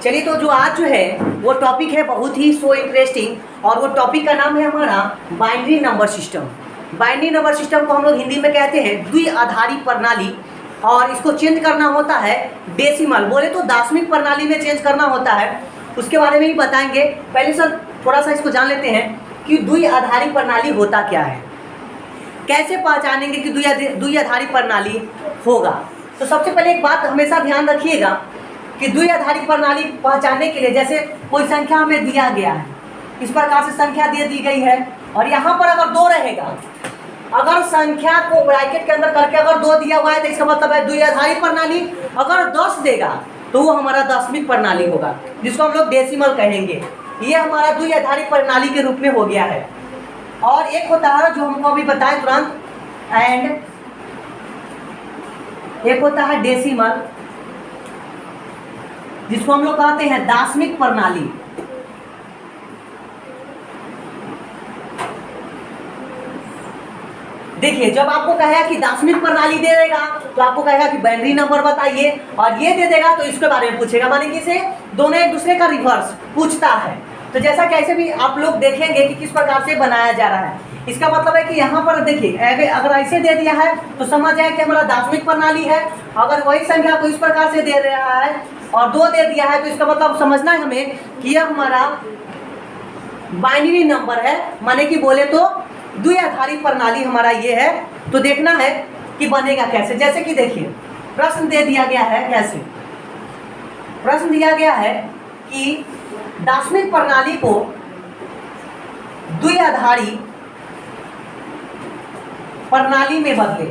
चलिए तो जो आज जो है वो टॉपिक है बहुत ही सो इंटरेस्टिंग और वो टॉपिक का नाम है हमारा binary number system. Binary number system को हम लोग हिंदी में कहते हैं द्विआधारी प्रणाली और इसको चेंज करना होता है डेसिमल, बोले तो दशमिक प्रणाली में चेंज करना होता है। उसके बारे में भी बताएंगे। पहले सर थोड़ा सा इसको जान लेते हैं कि द्विआधारी प्रणाली होता क्या है, कैसे पहचानेंगे कि द्विआधारी प्रणाली होगा। तो सबसे पहले एक बात हमेशा ध्यान रखिएगा कि द्विआधारी प्रणाली पहचानने के लिए जैसे कोई संख्या हमें दिया गया है, इस प्रकार से संख्या दे दी गई है और यहाँ पर अगर 2 रहेगा, अगर संख्या को ब्रैकेट के अंदर करके अगर 2 दिया हुआ है तो इसका मतलब है द्विआधारी प्रणाली। अगर 10 देगा तो वो हमारा दशमिक प्रणाली होगा, जिसको हम लोग डेसिमल कहेंगे। ये हमारा द्विआधारी प्रणाली के रूप में हो गया है। और एक होता है जो हमको अभी बताएं तुरंत, एंड एक होता है डेसिमल, जिसको हम लोग कहते हैं दशमिक प्रणाली। देखिए जब आपको कहेगा कि दशमिक प्रणाली दे देगा तो आपको कहेगा कि बाइनरी नंबर बताइए, और ये दे देगा तो इसके बारे में पूछेगा, माने कि इसे दोनों एक दूसरे का रिवर्स पूछता है। तो जैसा कैसे भी आप लोग देखेंगे कि किस प्रकार से बनाया जा रहा है। इसका मतलब है कि यहाँ पर देखिए अगर ऐसे दे दिया है तो समझ जाए कि हमारा दशमिक प्रणाली है। अगर वही संख्या को इस प्रकार से दे रहा है और 2 दे दिया है तो इसका मतलब समझना है हमें कि यह हमारा बाइनरी नंबर है, माने कि बोले तो द्विआधारी प्रणाली हमारा ये है। तो देखना है कि बनेगा कैसे। जैसे कि देखिए प्रश्न दे दिया गया है, कैसे प्रश्न दिया गया है कि दशमिक प्रणाली को द्विआधारी प्रणाली में बदले।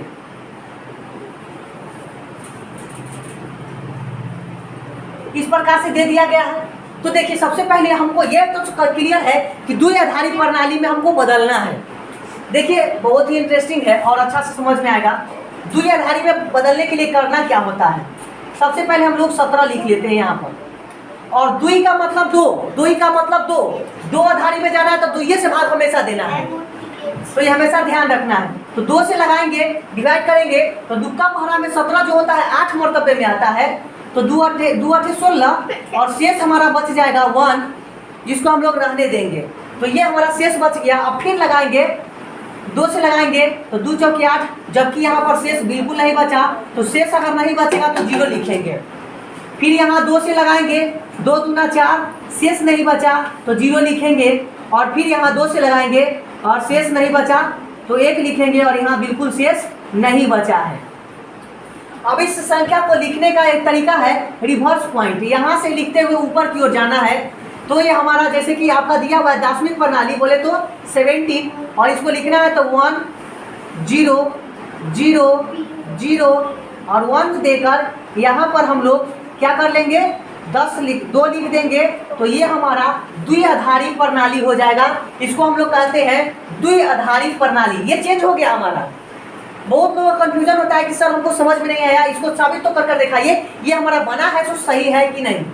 इस प्रकार से दे दिया गया है। तो देखिए सबसे पहले हमको ये तो क्लियर है कि द्विआधारी प्रणाली में हमको बदलना है। देखिए बहुत ही इंटरेस्टिंग है और अच्छा से समझ में आएगा। द्विआधारी में बदलने के लिए करना क्या होता है, सबसे पहले हम लोग 17 लिख लेते हैं यहाँ पर। और द्वि का मतलब 2, द्वि का मतलब 2 आधारी में जाना है तो द्विये से भाग हमेशा देना है, तो ये हमेशा ध्यान रखना है। तो 2 से लगाएंगे, डिवाइड करेंगे तो दुक्का पहरा में 17 जो होता है 8 मर्तबे में आता है। तो 2 8 16 और शेष हमारा बच जाएगा 1, जिसको हम लोग रहने देंगे। तो ये हमारा शेष बच गया। अब फिर लगाएंगे, 2 से लगाएंगे तो 2 चौके 8, जबकि यहाँ पर शेष बिल्कुल नहीं बचा। तो शेष अगर नहीं बचेगा तो 0 लिखेंगे। फिर यहाँ 2 से लगाएंगे, 2 दूना 4, शेष नहीं बचा तो 0 लिखेंगे। और फिर यहाँ 2 से लगाएंगे और शेष नहीं बचा तो 1 लिखेंगे, और यहाँ बिल्कुल शेष नहीं बचा है। अब इस संख्या को लिखने का एक तरीका है रिवर्स पॉइंट, यहाँ से लिखते हुए ऊपर की ओर जाना है। तो ये हमारा जैसे कि आपका दिया हुआ है दशमिक प्रणाली बोले तो 17, और इसको लिखना है तो 1 0 0 0 और 1 देकर यहाँ पर हम लोग क्या कर लेंगे, 2 लिख देंगे। तो ये हमारा द्विआधारी प्रणाली हो जाएगा। इसको हम लोग कहते हैं द्विआधारी प्रणाली। ये चेंज हो गया हमारा। बहुत लोगों का कंफ्यूजन होता है कि सर हमको समझ में नहीं आया, इसको साबित तो कर दिखाइए ये हमारा बना है तो सही है कि नहीं।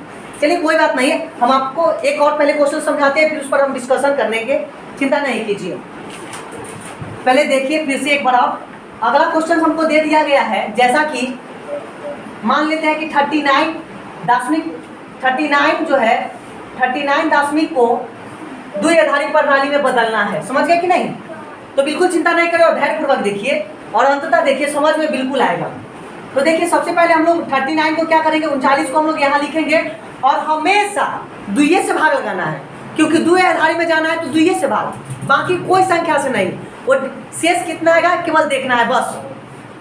चलिए कोई बात नहीं है, हम आपको एक और पहले क्वेश्चन समझाते हैं, फिर उस पर हम डिस्कशन करने के चिंता नहीं कीजिए। पहले देखिए फिर से एक बार आप, अगला क्वेश्चन हमको दे दिया गया है, जैसा कि मान लेते हैं कि 39 जो है 39 दशमिक को द्विआधारी प्रणाली में बदलना है। समझ गए कि नहीं? तो बिल्कुल चिंता नहीं करें और धैर्यपूर्वक देखिए और अंततः देखिए, समझ में बिल्कुल आएगा। तो देखिए सबसे पहले हम लोग 39 को क्या करेंगे, 39 को हम लोग यहाँ लिखेंगे और हमेशा द्विये से भाग लगाना है, क्योंकि द्विआधारी में जाना है तो द्विये से भाग, बाकी कोई संख्या से नहीं। वो शेष कितना आएगा केवल देखना है, बस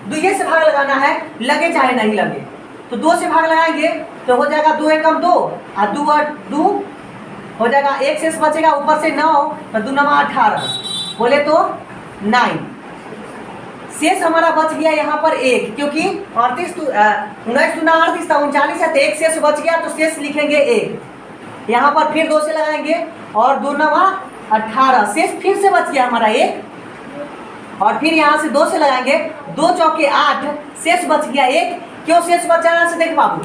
द्विये से भाग लगाना है, लगे चाहे नहीं लगे। तो 2 से भाग लगाएंगे तो हो जाएगा 2 एकम 2 और 2 8 2 हो जाएगा, 1 शेष बचेगा ऊपर से 9 तो 2 9 18 बोले तो 9। शेष हमारा बच गया यहाँ पर 1, क्योंकि 19 दूना 38 था, 39 है तो 1 शेष बच गया तो शेष लिखेंगे 1। यहाँ पर फिर 2 से लगाएंगे और 2 9 18, शेष फिर से बच गया हमारा 1। और फिर यहाँ से 2 से लगाएंगे, 2 चौके 8, शेष बच गया 1। क्यों शेष बचा यहाँ से देख बाबू,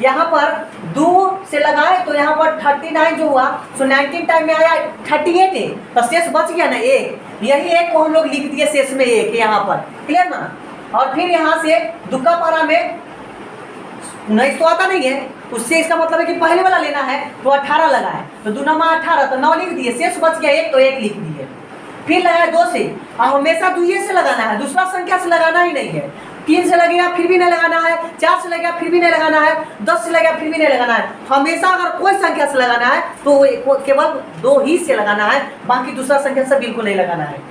यहाँ पर 2 से लगाए तो यहाँ पर 39 जो हुआ सो 19 टाइम में आया 38 है, तो शेष बच गया ना 1। यही 1 को हम लोग लिख दिए शेष में 1 यहाँ पर, क्लियर ना। और फिर यहाँ से दुक्का पारा में 19 तो आता नहीं है उससे इसका मतलब है कि पहले वाला लेना है तो 18 लगाए, तो 2 9 18, तो 9 लिख दिए, शेष बच गया 1 तो 1 लिख दिए। फिर लगाए 2 से, और हमेशा दुइये से लगाना है, दूसरा संख्या से लगाना ही नहीं है। 3 से लगेगा फिर भी नहीं लगाना है, 4 से लगेगा फिर भी नहीं लगाना है, 10 से लगेगा फिर भी नहीं लगाना है। हमेशा अगर कोई संख्या से लगाना है तो केवल 2 ही से लगाना है, बाकी दूसरा संख्या से बिल्कुल नहीं लगाना है।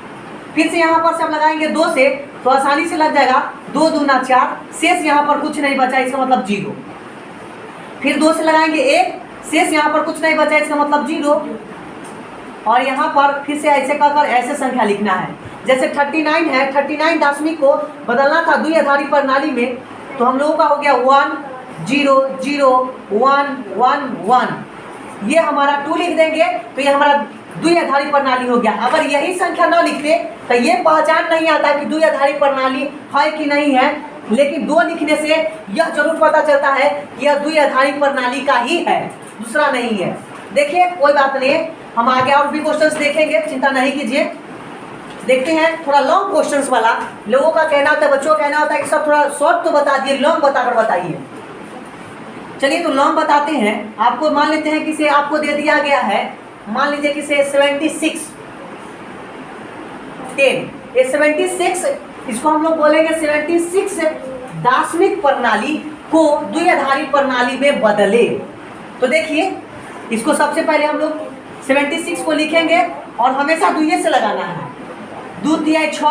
फिर से यहाँ पर से हम लगाएंगे 2 से, तो आसानी से लग जाएगा 2 दूना 4, शेष यहाँ पर कुछ नहीं बचा, इसका मतलब 0। फिर 2 से लगाएंगे 1, शेष यहाँ पर कुछ नहीं बचा, इसका मतलब 0। और यहाँ पर फिर से ऐसे कहकर ऐसे संख्या लिखना है, जैसे 39 है, 39 दशमिक को बदलना था द्विआधारी प्रणाली में, तो हम लोगों का हो गया 1 0 0 1 1 1, ये हमारा 2 लिख देंगे तो ये हमारा द्विआधारी प्रणाली हो गया। अगर यही संख्या न लिखते तो ये पहचान नहीं आता कि द्विआधारी प्रणाली है कि नहीं है, लेकिन 2 लिखने से यह जरूर पता चलता है कि यह द्विआधारी प्रणाली का ही है, दूसरा नहीं है। देखिए कोई बात नहीं, हम आगे और भी क्वेश्चंस देखेंगे, चिंता नहीं कीजिए। देखते हैं थोड़ा लॉन्ग क्वेश्चंस वाला, लोगों का कहना होता है, बच्चों का कहना होता है कि सब थोड़ा शॉर्ट तो बता दिए, लॉन्ग बताकर बताइए। चलिए तो लॉन्ग बताते हैं। आपको मान लेते हैं कि से आपको दे दिया गया है, मान लीजिए कि से 76 10, ये 76, इसको हम लोग बोलेंगे 76 दार्शनिक प्रणाली को द्विआधारी प्रणाली में बदले। तो देखिए इसको सबसे पहले हम लोग 76 को लिखेंगे और हमेशा दुइये से लगाना है। 2 तिहाई 6,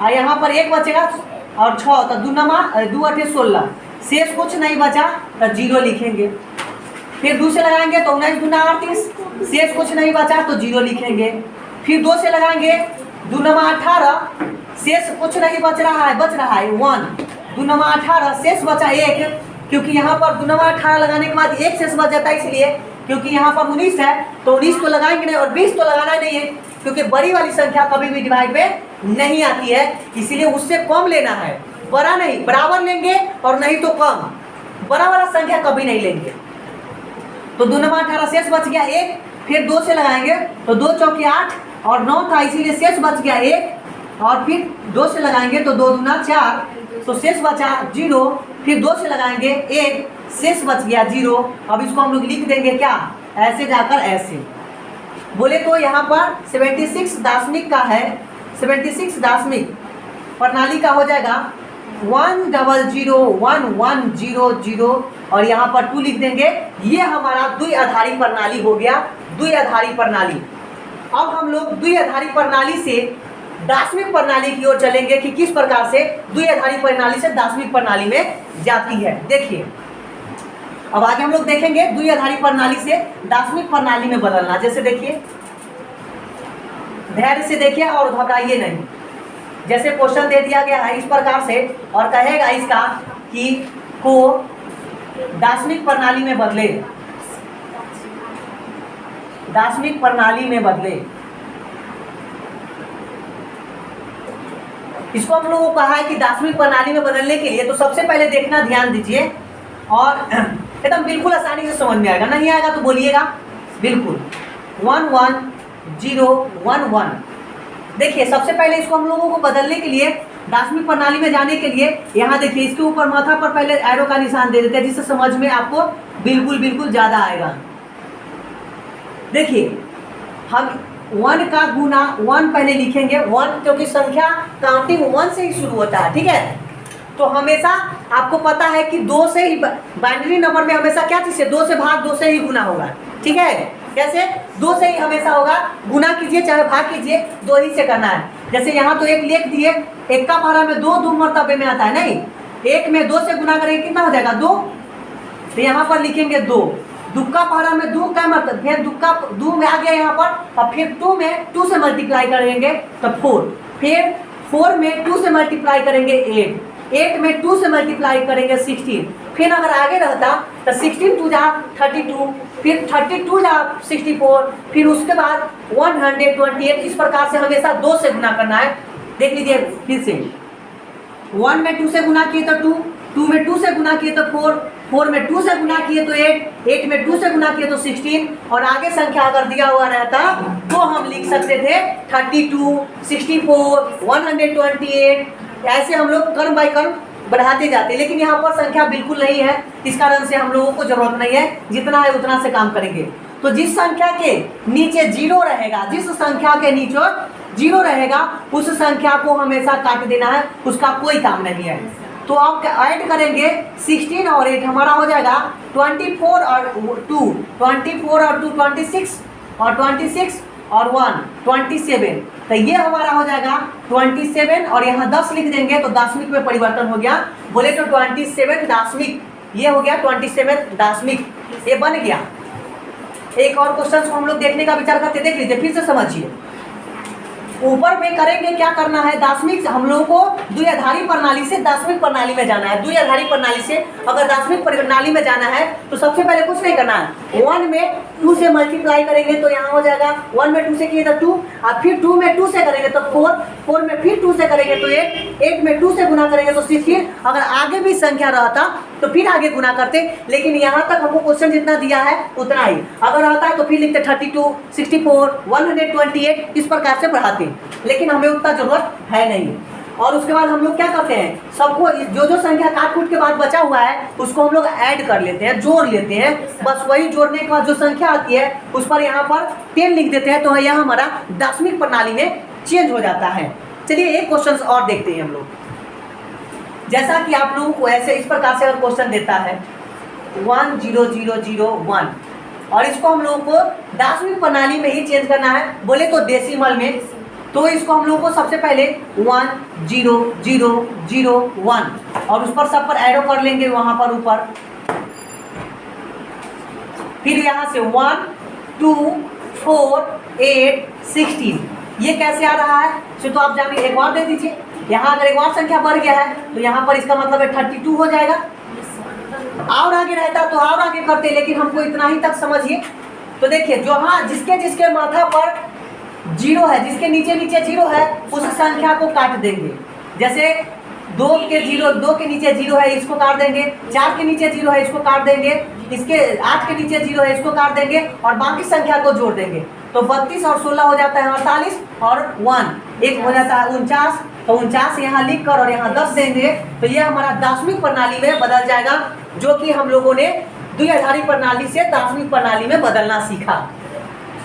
और यहाँ पर 1 बचेगा और 6, तो 2 9 2 8 16, शेष कुछ नहीं बचा तो 0 लिखेंगे। फिर 2 से लगाएंगे तो 19 2 38, शेष कुछ नहीं बचा तो 0 लिखेंगे। फिर 2 से लगाएंगे 2 9 18, शेष कुछ नहीं बच रहा है 1, 2 9 18, शेष बचा 1, क्योंकि यहाँ पर 2 9 18 लगाने के बाद 1 शेष बच जाता है, इसलिए क्योंकि यहाँ पर 19 है तो 19 तो लगाएंगे नहीं, और 20 तो लगाना नहीं है, क्योंकि बड़ी वाली संख्या कभी भी डिवाइड पे नहीं आती है, इसीलिए उससे कम लेना है, बड़ा नहीं, बराबर लेंगे और नहीं तो कम, बड़ा वाला संख्या कभी नहीं लेंगे। तो 2 9 18, शेष बच गया 1, फिर 2 से लगाएंगे तो 2 चौकी 8 और 9 था, इसीलिए शेष बच गया 1, और फिर 2 से लगाएंगे तो 2 दूना 4, तो शेष बचा 0, फिर 2 से लगाएंगे 1, शेष बच गया 0। अब इसको हम लोग लिख देंगे क्या, ऐसे जाकर ऐसे बोले तो यहाँ पर 76 दार्शनिक का है, 76 दार्शनिक प्रणाली का हो जाएगा 1 0 0 1 1 0 0, और यहाँ पर 2 लिख देंगे। ये हमारा द्विआधारी प्रणाली हो गया, द्विआधारी प्रणाली। अब हम लोग द्विआधारी प्रणाली से दार्शनिक प्रणाली की ओर चलेंगे कि किस प्रकार से द्विआधारी प्रणाली से दार्शनिक प्रणाली में जाती है। देखिए अब आगे हम लोग देखेंगे द्विआधारी प्रणाली से दार्शनिक प्रणाली में बदलना। जैसे देखिए, धैर्य से देखिए और घबराइए नहीं। जैसे क्वेश्चन दे दिया गया है इस प्रकार से, और कहेगा इसका कि को दार्शनिक प्रणाली में बदले, दार्शनिक प्रणाली में बदले। इसको हम लोगों को कहा है कि दार्शनिक प्रणाली में बदलने के लिए तो सबसे पहले देखना, ध्यान दीजिए और एकदम बिल्कुल आसानी से समझ में आएगा, नहीं आएगा तो बोलिएगा बिल्कुल। 1 1 0 1 1। देखिए सबसे पहले इसको हम लोगों को बदलने के लिए, दार्शनिक प्रणाली में जाने के लिए, यहाँ देखिए इसके ऊपर माथा पर पहले एरो का निशान दे देते हैं, जिससे समझ में आपको बिल्कुल बिल्कुल ज़्यादा आएगा। देखिए हम 1 का गुना 1 पहले लिखेंगे, 1 क्योंकि संख्या काउंटिंग 1 से ही शुरू होता है, ठीक है। तो हमेशा आपको पता है कि 2 से ही, बाइनरी नंबर में हमेशा क्या चीज़ है, 2 से भाग 2 से ही गुना होगा, ठीक है। कैसे, 2 से ही हमेशा होगा, गुना कीजिए चाहे भाग कीजिए, 2 ही से करना है। जैसे यहाँ तो 1 लिख दिए, 1 का पहाड़ा में 2 मरतबे में आता है, नहीं 1 में 2 से गुना करेंगे कितना हो जाएगा 2, तो यहाँ पर लिखेंगे 2। दुक्का पहाड़ा में 2 का मतलब, फिर दुक्का 2 में आ गया यहाँ पर, और फिर 2 में 2 से मल्टीप्लाई करेंगे तो 4, फिर 4 में 2 से मल्टीप्लाई करेंगे 8, 8 में 2 से मल्टीप्लाई करेंगे 16, फिर अगर आगे रहता तो 16 2 जा 32, फिर 32 जा 64, फिर उसके बाद 128। इस प्रकार से हमेशा 2 से गुना करना है। देख लीजिए फिर से, 1 में 2 से गुना किए तो 2, 2 में 2 से गुना किए तो 4, 4 में 2 से गुना किए तो 8, 8 में 2 से गुना किए तो 16, और आगे संख्या अगर दिया हुआ रहता तो हम लिख सकते थे 32, 64, 128। ऐसे हम लोग कर्म बाय कर्म बढ़ाते जाते हैं, लेकिन यहाँ पर संख्या बिल्कुल नहीं है, इस कारण से हम लोगों को जरूरत नहीं है, जितना है उतना से काम करेंगे। तो जिस संख्या के नीचे जीरो रहेगा, जिस संख्या के नीचे जीरो रहेगा उस संख्या को हमेशा काट देना है, उसका कोई काम नहीं है। तो आप ऐड करेंगे 16 और 8 हमारा हो जाएगा 24 और 2 26 और 26 और 1 27। तो ये हमारा हो जाएगा 27 और यहाँ 10 लिख देंगे तो दशमिक में परिवर्तन हो गया। बोले तो 27 दशमिक, ये हो गया 27 दशमिक, ये बन गया। एक और क्वेश्चन को हम लोग देखने का विचार करते, देख लीजिए फिर से समझिए। ऊपर में करेंगे क्या करना है, दशमिक से हम लोगों को द्विआधारी प्रणाली से दशमिक प्रणाली में जाना है। द्विआधारी प्रणाली से अगर दशमिक प्रणाली में जाना है तो सबसे पहले कुछ नहीं करना है, 1 में 2 से मल्टीप्लाई करेंगे तो यहाँ हो जाएगा 1 में 2 से किए तो 2, और फिर 2 में 2 से करेंगे तो 4, 4 में फिर 2 से करेंगे तो 8, 8 में 2 से गुना करेंगे तो 16। अगर आगे भी संख्या रहता तो फिर आगे गुना करते, लेकिन यहाँ तक हमको क्वेश्चन जितना दिया है उतना ही। अगर रहता है तो फिर लिखते 32, 64, 128, इस प्रकार से बढ़ाते, लेकिन हमें उतना जरूरत है नहीं। और उसके बाद हम लोग क्या करते हैं, सबको जो संख्या काट कूट के बाद बचा हुआ है उसको हम लोग ऐड कर लेते हैं, जोड़ लेते हैं। बस वही जोड़ने के बाद जो संख्या आती है उस पर यहाँ पर 10 लिख देते हैं, तो यह हमारा दशमिक प्रणाली में चेंज हो जाता है। चलिए एक क्वेश्चन और देखते हैं हम लोग। जैसा कि आप लोगों को ऐसे इस प्रकार से अगर क्वेश्चन देता है 10001 और इसको हम लोगों को दशमिक प्रणाली में ही चेंज करना है, बोले तो डेसिमल में, तो इसको हम लोगों को सबसे पहले 10001 और उस पर सब पर एरो कर लेंगे वहाँ पर ऊपर। फिर यहाँ से 1 2 4 8 16, ये कैसे आ रहा है तो आप जानिए, एक बार दे दीजिए। यहाँ अगर एक और संख्या बढ़ गया है तो यहाँ पर इसका मतलब है 32 हो जाएगा। और आगे रहता तो और आगे करते, लेकिन हमको इतना ही तक समझिए। तो देखिए जो हाँ जिसके माथा पर जीरो है, जिसके नीचे जीरो है उस संख्या को काट देंगे। जैसे 2 के नीचे जीरो है इसको काट देंगे, 4 के नीचे जीरो है इसको काट देंगे, इसके 8 के नीचे जीरो है इसको काट देंगे और बाकी संख्या को जोड़ देंगे। तो 32 और 16 हो जाता है 48 और 1 एक हो जाता है 49। तो 49 यहाँ लिख कर और यहाँ 10 देंगे तो ये हमारा दशमिक प्रणाली में बदल जाएगा, जो कि हम लोगों ने द्विआधारी प्रणाली से दशमिक प्रणाली में बदलना सीखा।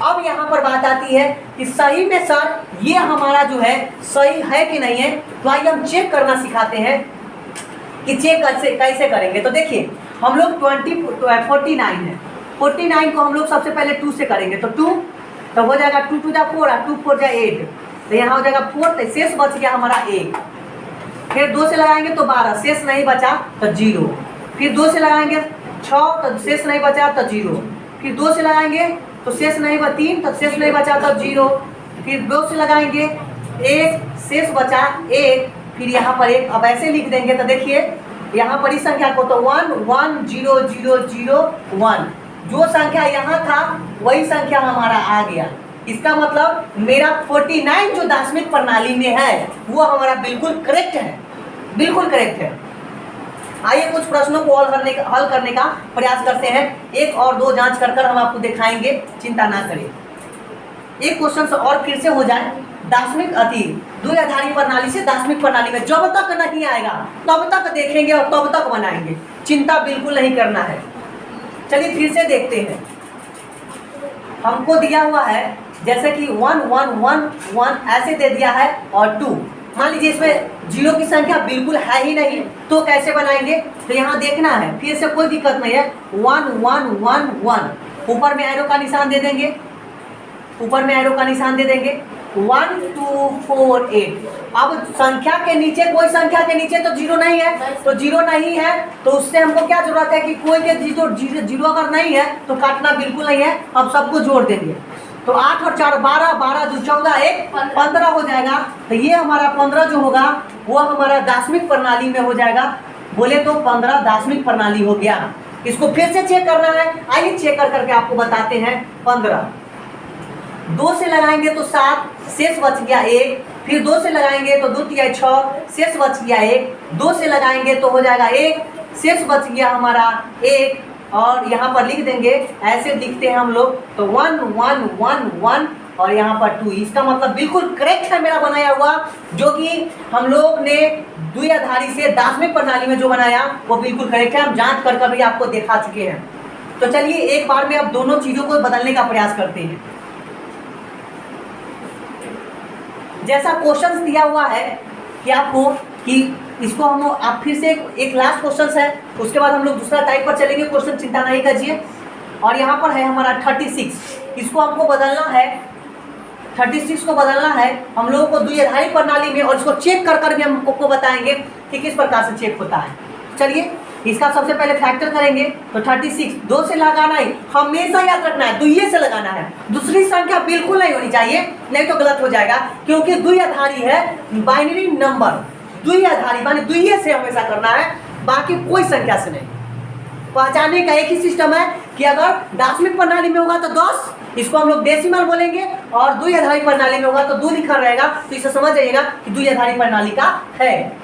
अब यहाँ पर बात आती है कि सही में सर ये हमारा जो है सही है कि नहीं है, तो आइए हम चेक करना सिखाते हैं कि चेक कैसे करेंगे। तो देखिए हम लोग 49 है, 49 को हम लोग सबसे पहले 2 से करेंगे तो 2 तो हो जाएगा 2 2 जा 4 और 2 4 जा 8, तो यहाँ हो जाएगा 4, तो शेष बच गया हमारा 1। फिर 2 से लगाएंगे तो 12, शेष नहीं बचा तो 0। फिर 2 से लगाएंगे 6 तो शेष नहीं बचा तो 0। फिर 2 से लगाएंगे तो शेष नहीं बचा 3 तो शेष नहीं बचा तो 0। फिर 2 से लगाएंगे 1, शेष बचा 1, फिर यहाँ पर 1। अब ऐसे लिख देंगे तो देखिए यहाँ पर इस संख्या को तो 1 1 0 0 0 1, जो संख्या यहाँ था वही संख्या हमारा आ गया। इसका मतलब मेरा 49 जो दशमिक प्रणाली में है वो हमारा बिल्कुल करेक्ट है, बिल्कुल करेक्ट है। आइए कुछ प्रश्नों को हल करने का प्रयास करते हैं, एक और दो जांच कर हम आपको दिखाएंगे, चिंता ना करें। एक क्वेश्चन से और फिर से हो जाए, दशमिक द्विआधारी प्रणाली से दशमिक प्रणाली में जब तक नहीं आएगा तब तक देखेंगे और तब तक बनाएंगे, चिंता बिल्कुल नहीं करना है। चलिए फिर से देखते हैं। हमको दिया हुआ है जैसे कि 1 1 1 1 ऐसे दे दिया है और 2, मान लीजिए इसमें 0 की संख्या बिल्कुल है ही नहीं, तो कैसे बनाएंगे, तो यहाँ देखना है, फिर से कोई दिक्कत नहीं है। 1 1 1 1 ऊपर में एरो का निशान दे देंगे, ऊपर में एरो का निशान दे देंगे 1 2 4 8। अब संख्या के नीचे कोई संख्या के नीचे तो 0 नहीं है, तो 0 नहीं है तो उससे हमको क्या जरूरत है कि कोई के 0 अगर नहीं है तो काटना बिल्कुल नहीं है। अब सबको जोड़ देंगे तो 8 और 4 12, 12 2 14 1 15 हो जाएगा। तो ये हमारा 15 जो होगा वो हमारा दशमिक प्रणाली में हो जाएगा। बोले तो 15 दशमिक प्रणाली हो गया। इसको फिर से चेक करना है, आइए चेक करके आपको बताते हैं। 15 2 से लगाएंगे तो 7, शेष बच गया 1। फिर 2 से लगाएंगे तो 2 3 6, शेष बच गया 1। 2 से लगाएंगे तो हो जाएगा 1, शेष बच गया हमारा 1। और यहाँ पर लिख देंगे, ऐसे लिखते हैं हम लोग तो 1 1 1 1 और यहाँ पर 2। इसका मतलब बिल्कुल करेक्ट है मेरा बनाया हुआ, जो कि हम लोग ने द्विआधारी से दार्शनिक प्रणाली में जो बनाया वो बिल्कुल करेक्ट है, हम जांच कर भी आपको दिखा चुके हैं। तो चलिए एक बार में अब दोनों चीजों को बदलने का प्रयास करते हैं। जैसा क्वेश्चन दिया हुआ है कि आपको कि इसको हम आप फिर से एक लास्ट क्वेश्चन है, उसके बाद हम लोग दूसरा टाइप पर चलेंगे, क्वेश्चन चिंता नहीं कीजिए। और यहाँ पर है हमारा 36, इसको हमको बदलना है, 36 को बदलना है हम लोगों को द्विआधारी प्रणाली में, और इसको चेक कर भी हम आपको बताएंगे कि किस प्रकार से चेक होता है। चलिए इसका सबसे पहले फैक्टर करेंगे। तो 36 2 से लगाना ही हमेशा याद रखना है, द्विय से लगाना है, दूसरी संख्या बिल्कुल नहीं होनी चाहिए, नहीं तो गलत हो जाएगा, क्योंकि द्विआधारी है बाइनरी नंबर, द्विआधारी माने द्विय से हमेशा करना है, बाकी कोई संख्या से नहीं। पहचानने का एक ही सिस्टम है कि अगर दार्शनिक प्रणाली में होगा तो 10, इसको हम लोग डेसिमल बोलेंगे, और द्विआधारी प्रणाली में होगा तो 2 लिखा रहेगा, तो इसे समझ जाइएगा कि द्विआधारी प्रणाली का है।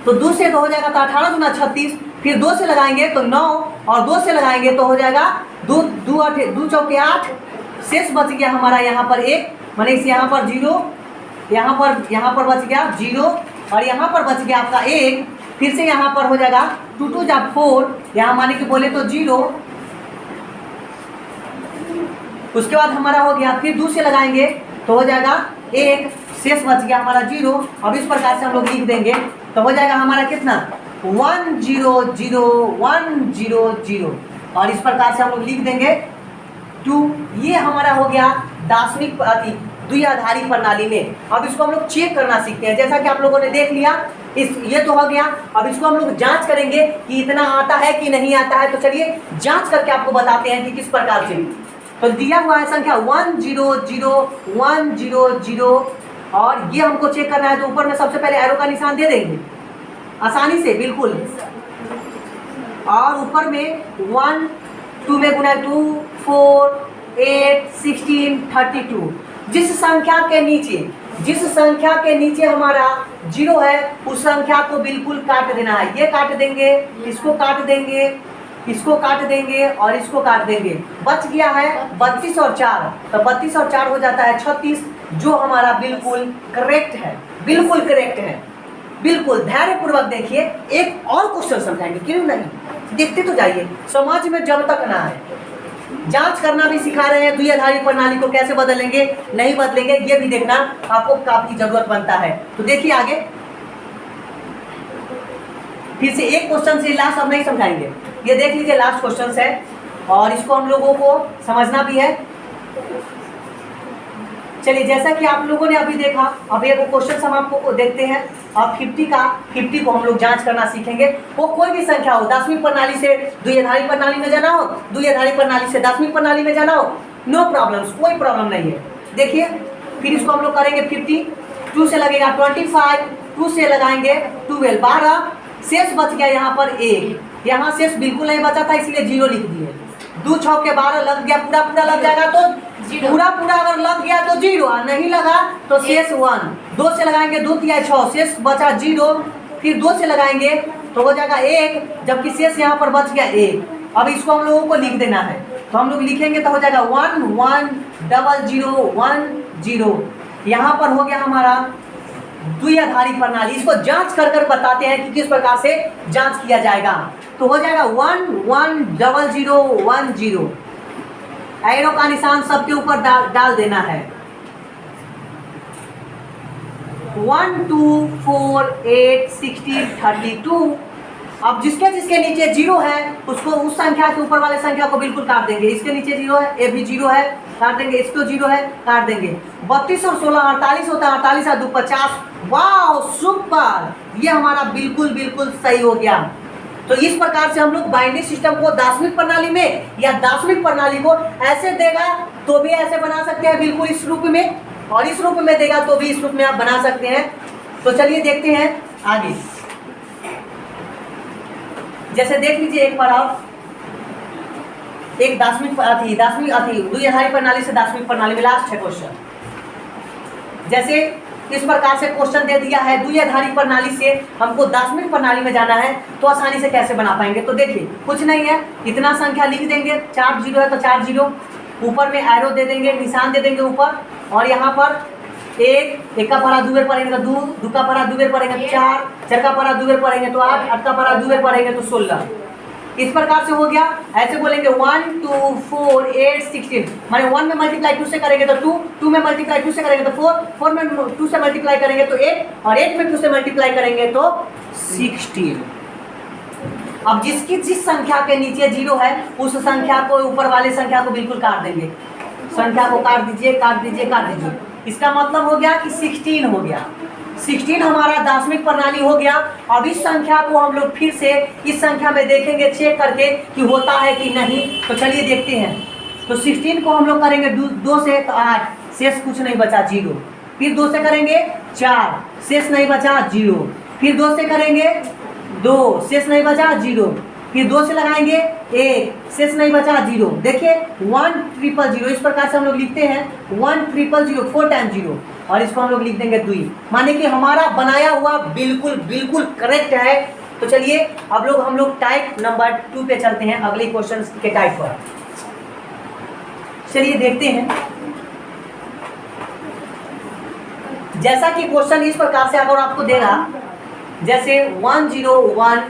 तो 2 से तो हो जाएगा तो 18 दूना 36, फिर 2 से लगाएंगे तो 9, और 2 से लगाएंगे तो हो जाएगा 2 चौके 8, शेष बच गया हमारा यहाँ पर 1, माने इस यहाँ पर 0, यहाँ पर बच गया 0, और यहाँ पर बच गया आपका 1, फिर से यहाँ पर हो जाएगा 2 2 जा 4, यहाँ माने कि बोले तो 0, उसके बाद हमारा हो गया, फिर 2 से लगाएंगे तो हो जाएगा 1, शेष बच गया हमारा 0। अब इस प्रकार से हम लोग लिख देंगे तो हो जाएगा हमारा कितना 1 0 0 1 0 0, और इस प्रकार से हम लोग लिख देंगे 2। ये हमारा हो गया दार्शनिक द्विआधारी प्रणाली में। अब इसको हम लोग चेक करना सीखते हैं, जैसा कि आप लोगों ने देख लिया, ये तो हो गया। अब इसको हम लोग जांच करेंगे कि इतना आता है कि नहीं आता है। तो चलिए जांच करके आपको बताते हैं कि किस प्रकार से। तो दिया हुआ है संख्या 1 0 0 1 0 0, और ये हमको चेक करना है, तो ऊपर में सबसे पहले एरो का निशान दे देंगे आसानी से बिल्कुल, और ऊपर में 1 2 में गुना 2 4 8 16 32। जिस संख्या के नीचे हमारा 0 है उस संख्या को बिल्कुल काट देना है। ये काट देंगे, इसको काट देंगे, इसको काट देंगे, और इसको काट देंगे। बच गया है 32 और 4, तो 32 और 4 हो जाता है 36, जो हमारा बिल्कुल करेक्ट है, बिल्कुल करेक्ट है। बिल्कुल धैर्यपूर्वक देखिए, एक और क्वेश्चन समझाएंगे, क्यों नहीं, देखते तो जाइए, समझ में जब तक ना आए। जांच करना भी सिखा रहे हैं, द्विआधारी प्रणाली को कैसे बदलेंगे नहीं बदलेंगे ये भी देखना आपको काफी जरूरत बनता है। तो देखिए आगे फिर से एक क्वेश्चन से, लास्ट अब नहीं समझाएंगे, ये देख लीजिए लास्ट क्वेश्चन है, और इसको हम लोगों को समझना भी है। चलिए जैसा कि आप लोगों ने अभी देखा, अब एक क्वेश्चन हम आपको देखते हैं। अब 50 को हम लोग जांच करना सीखेंगे। वो कोई भी संख्या हो, दार्शनिक प्रणाली से द्विआधारी प्रणाली में जाना हो, द्विआधारी प्रणाली से दार्शनिक प्रणाली में जाना हो, नो प्रॉब्लम्स, कोई प्रॉब्लम नहीं है। देखिए फिर इसको हम लोग करेंगे 50, 2 से लगेगा 25, 2 से लगाएंगे 12, 12, शेष बच गया यहाँ पर 1, यहाँ शेष बिल्कुल नहीं बचा था इसलिए 0 लिख दिए। 2 6 के 12 लग गया, पूरा लग जाएगा तो पूरा अगर लग गया तो 0, नहीं लगा तो शेष 1। 2 से लगाएंगे 2 3 6, शेष बचा 0, फिर 2 से लगाएंगे तो हो जाएगा 1, जबकि शेष यहाँ पर बच गया 1। अब इसको हम लोगों को लिख देना है, तो हम लोग लिखेंगे तो हो जाएगा 1 1 0 0 1 0। यहाँ पर हो गया हमारा द्विआधारी प्रणाली। इसको जांच कर बताते हैं कि किस प्रकार से जांच किया जाएगा। तो हो जाएगा 1 1 0 0 1 0, एरो का निशान सबके ऊपर डाल देना है। 1 2 4 8 16 32। अब जिसके नीचे 0 है उसको, उस संख्या के ऊपर वाले संख्या को बिल्कुल काट देंगे। इसके नीचे 0 है, ये भी 0 है, काट देंगे। इसको 0 है, काट देंगे। 32 और 16 48 होता है, 48 और 2 50। वाह सुपर, ये हमारा बिल्कुल सही हो गया। तो इस प्रकार से हम लोग बाइनरी सिस्टम को दार्शनिक प्रणाली में या दार्शनिक प्रणाली को ऐसे देगा तो भी ऐसे बना सकते हैं, बिल्कुल इस रूप में, और इस रूप में देगा तो भी इस रूप में आप बना सकते हैं। तो चलिए देखते हैं आगे। जैसे देख लीजिए एक बार आप, एक दार्शनिक द्विआधारी प्रणाली से दार्शनिक प्रणाली में लास्ट है क्वेश्चन। जैसे इस प्रकार से क्वेश्चन दे दिया है, द्विआधारी प्रणाली से हमको दार्शनिक प्रणाली में जाना है, तो आसानी से कैसे बना पाएंगे। तो देखिए कुछ नहीं है, इतना संख्या लिख देंगे, 4 0 है तो 4 0, ऊपर में एरो दे देंगे, निशान दे देंगे ऊपर, और यहाँ पर 1 का पड़ा 2 बेर पड़ेगा 2, 2 का पड़ा 2 बेर पड़ेगा 4, 4 का पारा 2 बार पढ़ेंगे तो 8, 8 का पारा 2 बार पढ़ेंगे तो 16। इस प्रकार से हो गया। ऐसे बोलेंगे 1 2 4 8 16, माने 1 में मल्टीप्लाई 2 से करेंगे तो 2, 2 में मल्टीप्लाई 2 से करेंगे तो 4, 4 में 2 से मल्टीप्लाई करेंगे तो 8 और 8 में 2 से मल्टीप्लाई करेंगे तो 16। अब जिसकी जिस संख्या के नीचे 0 है उस संख्या को ऊपर वाले संख्या को बिल्कुल काट देंगे। संख्या को काट दीजिए, काट दीजिए, काट दीजिए। इसका मतलब हो गया कि 16 हो गया। 16 हमारा दशमिक प्रणाली हो गया। अब इस संख्या को हम लोग फिर से इस संख्या में देखेंगे, चेक करके कि होता है कि नहीं। तो चलिए देखते हैं। तो 16 को हम लोग करेंगे 2 से तो 8, शेष कुछ नहीं बचा 0। फिर 2 से करेंगे 4, शेष नहीं बचा 0। फिर 2 से करेंगे 2, शेष नहीं बचा 0। फिर 2 से लगाएंगे 1, शेष नहीं बचा 0। देखिए 1 0 0, इस प्रकार से हम लोग लिखते हैं 1 0 0 4 टाइम 0 और इसको हम लोग लिख देंगे 2, माने कि हमारा बनाया हुआ बिल्कुल बिल्कुल करेक्ट है। तो चलिए अब लोग हम लोग टाइप नंबर 2 पे चलते हैं, अगले क्वेश्चन के टाइप पर। चलिए देखते हैं। जैसा कि क्वेश्चन इस प्रकार से अगर आपको देगा, जैसे 1 0 1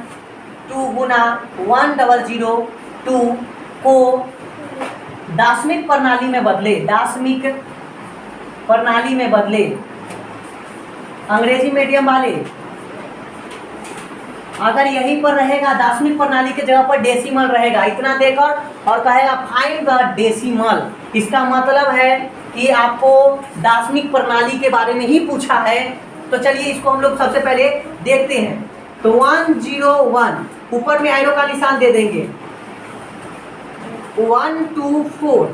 2 गुना 1 0 0 2 को दशमिक प्रणाली में बदले, दशमिक प्रणाली में बदले। अंग्रेजी मीडियम वाले अगर यहीं पर रहेगा, दशमिक प्रणाली के जगह पर डेसिमल रहेगा, इतना देकर और कहेगा फाइंड द डेसिमल, इसका मतलब है कि आपको दशमिक प्रणाली के बारे में ही पूछा है। तो चलिए इसको हम लोग सबसे पहले देखते हैं। तो 1 0 1 ऊपर में एरो का निशान दे देंगे। 1 2 4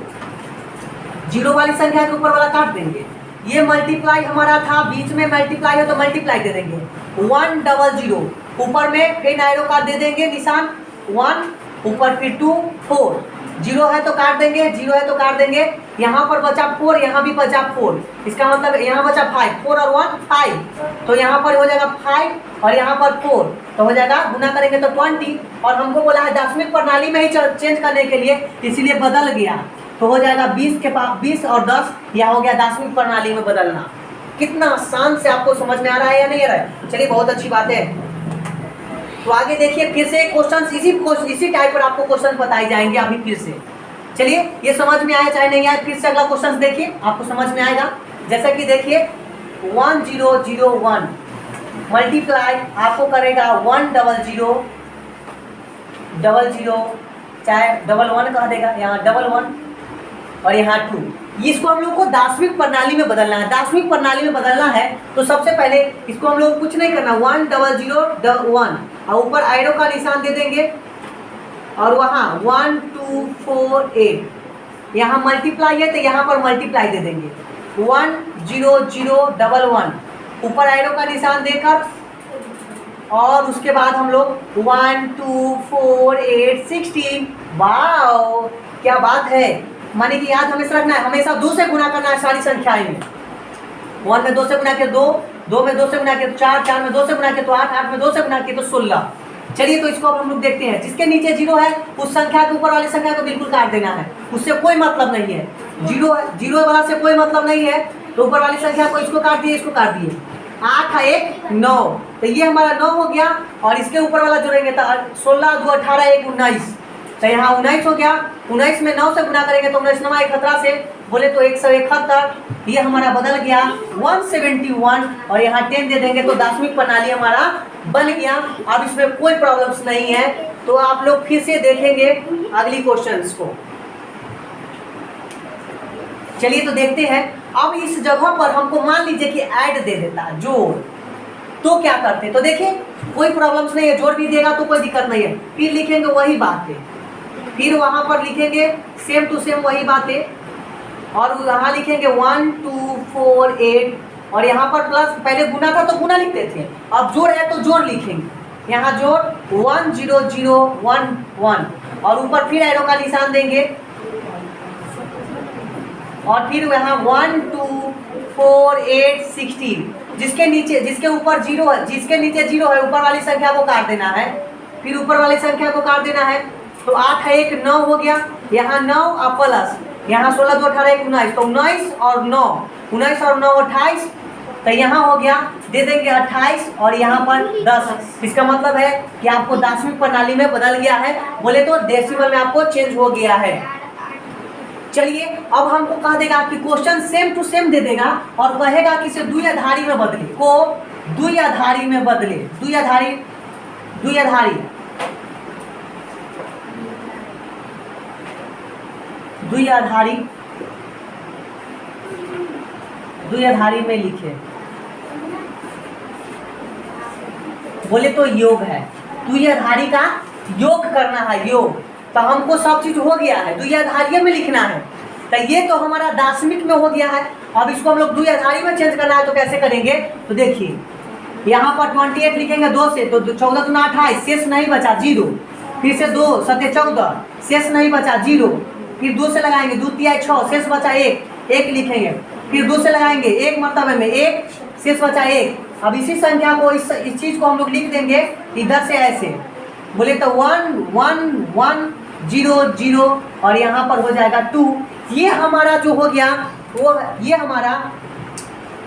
जीरो वाली संख्या के ऊपर वाला काट देंगे। ये मल्टीप्लाई हमारा था, बीच में मल्टीप्लाई है तो मल्टीप्लाई दे देंगे। 1 0 0 ऊपर में फिर एरो का दे देंगे निशान 1, ऊपर फिर 2 4, 0 है तो काट देंगे, 0 है तो काट देंगे। यहाँ पर बचा 4, यहाँ भी बचा 4, इसका मतलब यहाँ बचा 5, 4 और 1 5, तो यहाँ पर हो जाएगा 5 और यहाँ पर 4, तो हो जाएगा गुना करेंगे तो 20। और हमको बोला है दशमिक प्रणाली में ही चेंज करने के लिए, इसीलिए बदल गया। तो हो जाएगा 20 के पास 20 और 10, यह हो गया दशमिक प्रणाली में बदलना। कितना आसान से आपको समझ में आ रहा है या नहीं आ रहा है? चलिए बहुत अच्छी बात है। तो आगे देखिए, फिर से क्वेश्चन इसी टाइप पर आपको क्वेश्चन बताए जाएंगे अभी फिर से। चलिए ये समझ में आया चाहे नहीं आया, फिर से अगला क्वेश्चन देखिए, आपको समझ में आएगा। जैसा कि देखिए 1 0 0 1 मल्टीप्लाई आपको करेगा 1 0 0 0 0, चाहे 1 1 कह देगा, यहाँ 1 1 और यहाँ 2। इसको हम लोग को दशमिक प्रणाली में बदलना है। दशमिक प्रणाली में बदलना है तो सबसे पहले इसको हम लोग कुछ नहीं करना, 1 0 0 1 और ऊपर एरो का निशान दे देंगे और वहाँ 1 2 4 8 यहाँ मल्टीप्लाई है तो यहाँ पर मल्टीप्लाई दे देंगे। 1 0 0 1 1 ऊपर एरो का निशान देकर और उसके बाद हम लोग 1 2 4 8 16। वाओ क्या बात है, माने कि याद हमेशा रखना है, हमेशा 2 से गुना करना है सारी संख्याएं में। 1 में 2 से गुना के 2, 2 में 2 से गुना के 4, 4 में 2 से गुना के तो 8, 8 में 2 से गुना के तो 16। चलिए तो इसको अब हम लोग देखते हैं। जिसके नीचे 0 है उस संख्या के ऊपर वाली संख्या को बिल्कुल काट देना है, उससे कोई मतलब नहीं है। 0 वाला से कोई मतलब नहीं है, तो ऊपर वाली संख्या को इसको काट दिए, इसको काट दिए। 8 1 9, तो ये हमारा 9 हो गया और इसके ऊपर वाला जोड़ेंगे तो 16 2 18 1 19, तो यहाँ 19 हो गया। 19 में 9 से गुना करेंगे तो 19 9 17 से बोले तो 171, ये हमारा बदल गया 171 और यहाँ 10 दे देंगे तो दशमिक प्रणाली हमारा बन गया। अब इसमें कोई प्रॉब्लम्स नहीं है। तो आप लोग फिर से देखेंगे अगली क्वेश्चंस को। चलिए तो देखते हैं। अब इस जगह पर हमको मान लीजिए कि ऐड दे देता जोड़, तो क्या करते? तो देखिए कोई प्रॉब्लम्स नहीं है, जोड़ भी देगा तो कोई दिक्कत नहीं है। फिर लिखेंगे वही बातें, फिर वहाँ पर लिखेंगे सेम टू सेम वही बातें और यहाँ लिखेंगे 1 2 4 8 और यहाँ पर प्लस, पहले गुना था तो गुना लिखते थे, अब जोड़ है तो जोड़ लिखेंगे। यहाँ जोड़ 1 0 0 1 1 और ऊपर फिर एरो का निशान देंगे और फिर यहाँ 1 2 4 8 16। जिसके ऊपर 0 है, जिसके नीचे 0 है ऊपर वाली संख्या को काट देना है, फिर ऊपर वाली संख्या को काट देना है। तो 8 1 9 हो गया, यहाँ 9 और प्लस यहाँ 16 2 18 1 19, तो 19 और 9 28 तो यहाँ हो गया, दे देंगे 28 और यहाँ पर 10। इसका मतलब है कि आपको दशमिक प्रणाली में बदल गया है, बोले तो डेसिमल में आपको चेंज हो गया है। चलिए अब हमको कह देगा कि क्वेश्चन सेम टू सेम दे देगा और कहेगा कि इसे द्विआधारी में बदले, को द्विआधारी में बदले, द्विआधारी द्विआधारी द्विआधारी द्विआधारी में लिखे, बोले तो योग है, द्विआधारी का योग करना है, योग। तो हमको सब चीज हो गया है, द्विआधारी में लिखना है। तो ये तो हमारा दाशमिक में हो गया है, अब इसको हम लोग द्विआधारी में चेंज करना है। तो कैसे करेंगे, तो देखिए यहाँ पर 28 लिखेंगे 2 से, तो 14 दूना 28, शेष नहीं बचा 0, फिर से 2 7 14, शेष नहीं बचा 0, फिर 2 से लगाएंगे 2 3 6, शेष बचा 1 लिखेंगे, फिर 2 से लगाएंगे 1 मतलब में 1, शेष बचा 1। अब इसी संख्या को इस चीज को हम लोग लिख देंगे इधर से ऐसे, बोले तो 1 1 1 0 0 और यहाँ पर हो जाएगा 2। ये हमारा जो हो गया वो ये हमारा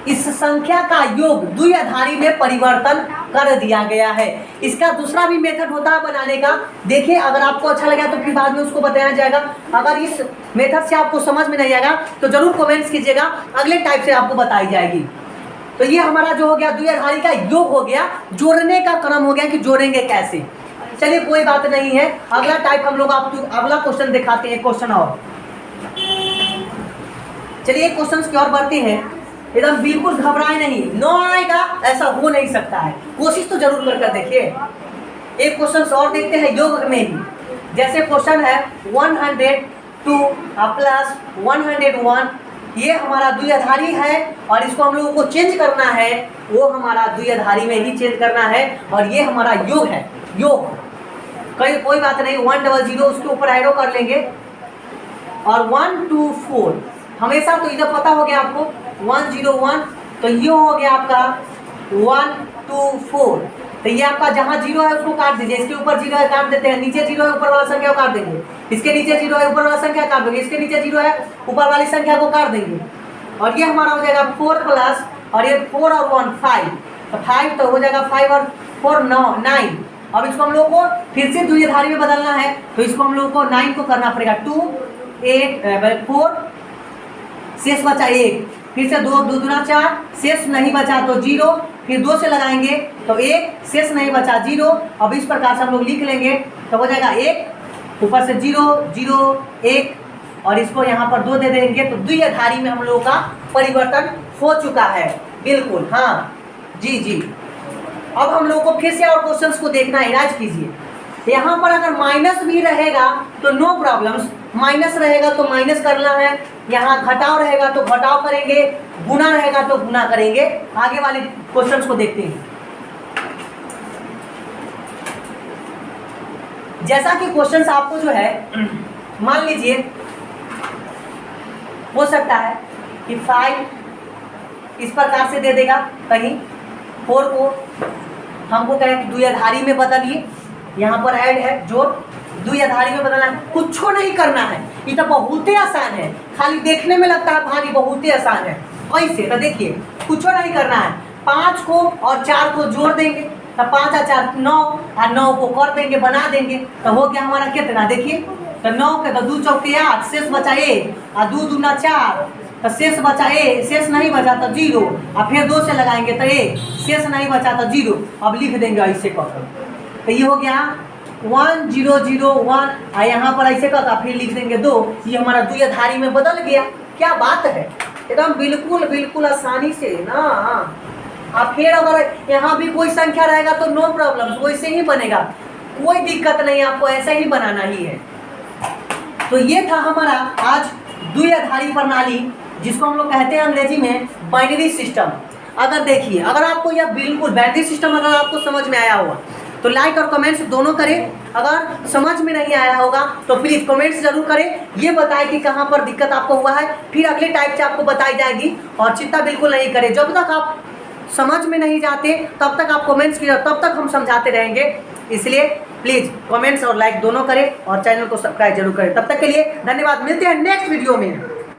इस संख्या का योग द्विआधारी में परिवर्तन कर दिया गया है। इसका दूसरा भी मेथड होता है बनाने का, देखिए अगर आपको अच्छा लगा तो फिर बाद में उसको बताया जाएगा। अगर इस मेथड से आपको समझ में नहीं आएगा तो जरूर कमेंट्स कीजिएगा, अगले टाइप से आपको बताई जाएगी। तो ये हमारा जो हो गया द्विआधारी का योग हो गया, जोड़ने का क्रम हो गया कि जोड़ेंगे कैसे। चलिए कोई बात नहीं है, अगला टाइप हम लोग आपको अगला क्वेश्चन दिखाते हैं, क्वेश्चन और। चलिए क्वेश्चन की ओर बढ़ते हैं, एकदम बिल्कुल घबराए नहीं, नो आएगा ऐसा हो नहीं सकता है, कोशिश तो जरूर करके देखिए। एक क्वेश्चन और देखते हैं योग में ही, जैसे क्वेश्चन है 102 प्लस 101, ये हमारा द्विआधारी है और इसको हम लोगों को चेंज करना है, वो हमारा द्विआधारी में ही चेंज करना है और ये हमारा योग है, योग। कोई बात नहीं, 100 उसके ऊपर एरो कर लेंगे और 124 हमेशा तो इधर पता हो गया आपको 101, तो ये हो गया आपका 124। तो ये आपका जहाँ 0 है उसको काट दीजिए, इसके ऊपर 0 है काट देते हैं, नीचे 0 है ऊपर वाला संख्या को काट देंगे, इसके नीचे 0 है ऊपर वाला संख्या काट देंगे, इसके नीचे 0 है ऊपर वाली संख्या को काट देंगे और ये हमारा हो जाएगा 4 प्लस और ये 4 और 1 5, तो 5 तो हो जाएगा 5 और 4 9। अब इसको हम लोग को फिर से द्विआधारी में बदलना है, तो इसको हम लोग को 9 को करना पड़ेगा 2 8 4, शेष बचा 1, फिर से 2 2 दूना 4, शेष नहीं बचा तो 0, फिर 2 से लगाएंगे तो 1, शेष नहीं बचा 0। अब इस प्रकार से हम लोग लिख लेंगे तो हो जाएगा 1 ऊपर से 0 0 1 और इसको यहाँ पर 2 दे देंगे, तो द्विआधारी में हम लोगों का परिवर्तन हो चुका है। बिल्कुल हाँ जी जी। अब हम लोग को फिर से और क्वेश्चंस को देखना है, इलाज कीजिए। यहाँ पर अगर माइनस भी रहेगा तो नो प्रॉब्लम्स, माइनस रहेगा तो माइनस करना है, यहाँ घटाव रहेगा तो घटाव करेंगे, गुना रहेगा तो गुना करेंगे। आगे वाले क्वेश्चंस को देखते हैं। जैसा कि क्वेश्चंस आपको जो है मान लीजिए हो सकता है कि 5 इस प्रकार से दे देगा, कहीं 4 को हमको कहें कि द्विआधारी में बदलिए, यहाँ पर ऐड है जोड़, द्विआधारी में बदलना है, कुछ नहीं करना है, ये तो बहुत ही आसान है, खाली देखने में लगता है भारी, बहुत ही आसान है। ऐसे तो देखिए कुछ नहीं करना है, 5 को और 4 को जोड़ देंगे तो 5 और 4 9 और 9 को कर देंगे, बना देंगे, तो हो गया हमारा कितना, देखिए तो 9 के तो 2 चौके 8, शेष बचा 1 और 2 दूना 4, तो शेष बचा 1, शेष नहीं बचा तो 0 और फिर 2 से लगाएंगे तो 1, शेष नहीं बचा तो 0। अब लिख देंगे ऐसे कर, तो ये हो गया 1 0 0 1 और यहाँ पर ऐसे का फिर लिख देंगे 2, ये हमारा द्विआधारी में बदल गया। क्या बात है, एकदम बिल्कुल आसानी से ना। अब फिर अगर यहाँ भी कोई संख्या रहेगा तो नो प्रॉब्लम, वैसे ही बनेगा, कोई दिक्कत नहीं, आपको ऐसा ही बनाना ही है। तो ये था हमारा आज द्विआधारी प्रणाली, जिसको हम लोग कहते हैं अंग्रेजी में बाइनरी सिस्टम। अगर देखिए, अगर आपको यह बिल्कुल बाइनरी सिस्टम अगर आपको समझ में आया होगा तो लाइक और कमेंट्स दोनों करें, अगर समझ में नहीं आया होगा तो प्लीज़ कमेंट्स जरूर करें, ये बताएं कि कहाँ पर दिक्कत आपको हुआ है, फिर अगले टाइप से आपको बताई जाएगी। और चिंता बिल्कुल नहीं करें, जब तक आप समझ में नहीं जाते तब तक आप कमेंट्स कीजिए, तब तक हम समझाते रहेंगे। इसलिए प्लीज़ कमेंट्स और लाइक दोनों करें और चैनल को सब्सक्राइब जरूर करें। तब तक के लिए धन्यवाद, मिलते हैं नेक्स्ट वीडियो में।